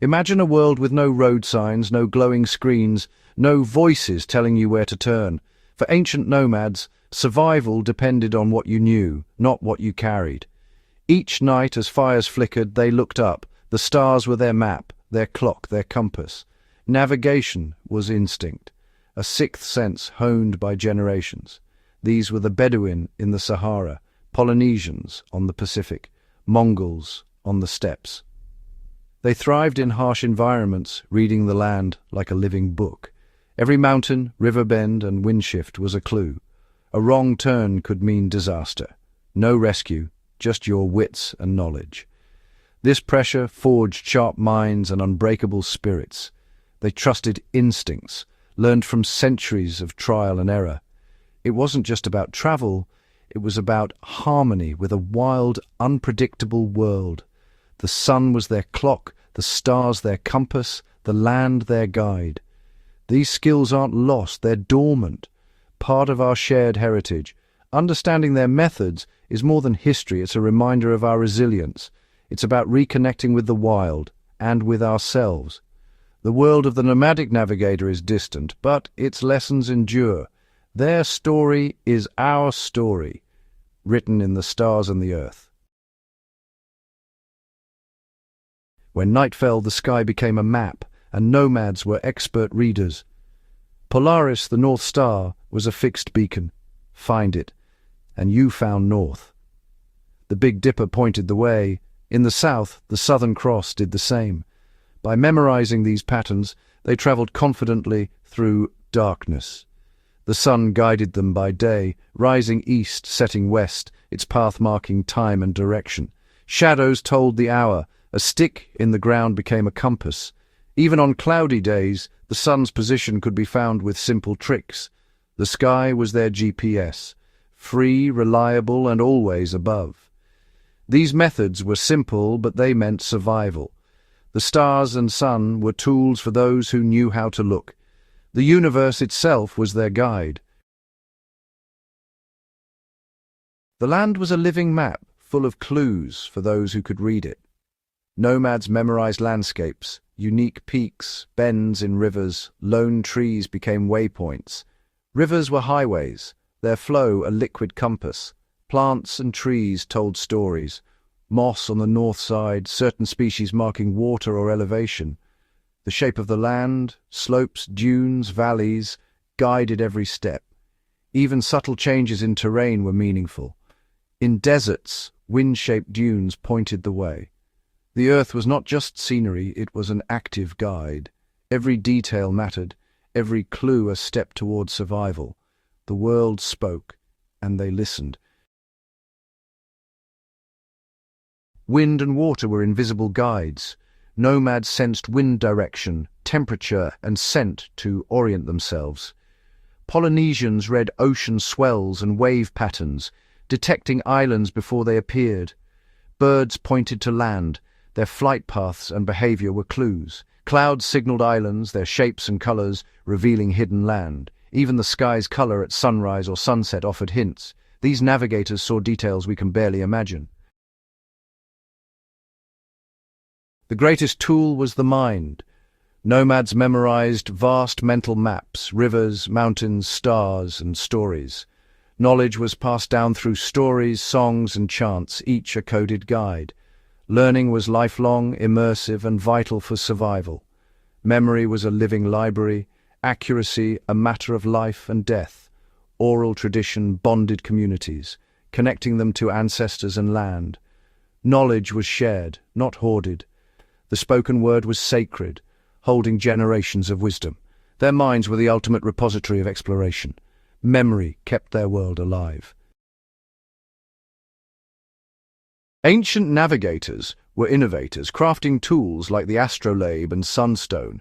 Imagine a world with no road signs, no glowing screens, no voices telling you where to turn. For ancient nomads, survival depended on what you knew, not what you carried. Each night as fires flickered, they looked up. The stars were their map, their clock, their compass. Navigation was instinct, a sixth sense honed by generations. These were the Bedouin in the Sahara, Polynesians on the Pacific, Mongols on the steppes. They thrived in harsh environments, reading the land like a living book. Every mountain, river bend, and wind shift was a clue. A wrong turn could mean disaster. No rescue, just your wits and knowledge. This pressure forged sharp minds and unbreakable spirits. They trusted instincts, learned from centuries of trial and error. It wasn't just about travel, it was about harmony with a wild, unpredictable world. The sun was their clock, the stars their compass, the land their guide. These skills aren't lost, they're dormant, part of our shared heritage. Understanding their methods is more than history, it's a reminder of our resilience. It's about reconnecting with the wild and with ourselves. The world of the nomadic navigator is distant, but its lessons endure. Their story is our story, written in the stars and the earth. When night fell, the sky became a map, and nomads were expert readers. Polaris, the North Star, was a fixed beacon. Find it, and you found north. The Big Dipper pointed the way. In the south, the Southern Cross did the same. By memorizing these patterns, they traveled confidently through darkness. The sun guided them by day, rising east, setting west, its path marking time and direction. Shadows told the hour. A stick in the ground became a compass. Even on cloudy days, the sun's position could be found with simple tricks. The sky was their GPS, free, reliable, and always above. These methods were simple, but they meant survival. The stars and sun were tools for those who knew how to look. The universe itself was their guide. The land was a living map, full of clues for those who could read it. Nomads memorized landscapes, unique peaks, bends in rivers, lone trees became waypoints. Rivers were highways, their flow a liquid compass. Plants and trees told stories. Moss on the north side, certain species marking water or elevation. The shape of the land, slopes, dunes, valleys, guided every step. Even subtle changes in terrain were meaningful. In deserts, wind-shaped dunes pointed the way. The earth was not just scenery, it was an active guide. Every detail mattered, every clue a step toward survival. The world spoke, and they listened. Wind and water were invisible guides. Nomads sensed wind direction, temperature, and scent to orient themselves. Polynesians read ocean swells and wave patterns, detecting islands before they appeared. Birds pointed to land. Their flight paths and behavior were clues. Clouds signaled islands, their shapes and colors revealing hidden land. Even the sky's color at sunrise or sunset offered hints. These navigators saw details we can barely imagine. The greatest tool was the mind. Nomads memorized vast mental maps, rivers, mountains, stars, and stories. Knowledge was passed down through stories, songs, and chants, each a coded guide. Learning was lifelong, immersive, and vital for survival. Memory was a living library, accuracy a matter of life and death. Oral tradition bonded communities, connecting them to ancestors and land. Knowledge was shared, not hoarded. The spoken word was sacred, holding generations of wisdom. Their minds were the ultimate repository of exploration. Memory kept their world alive. Ancient navigators were innovators, crafting tools like the astrolabe and sunstone.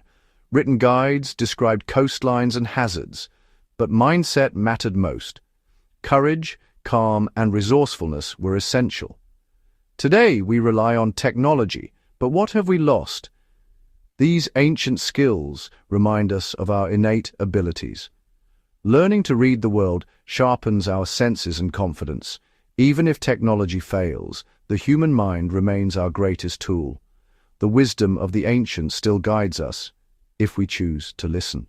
Written guides described coastlines and hazards, but mindset mattered most. Courage, calm, and resourcefulness were essential. Today we rely on technology, but what have we lost? These ancient skills remind us of our innate abilities. Learning to read the world sharpens our senses and confidence. Even if technology fails, the human mind remains our greatest tool. the wisdom of the ancients still guides us, if we choose to listen.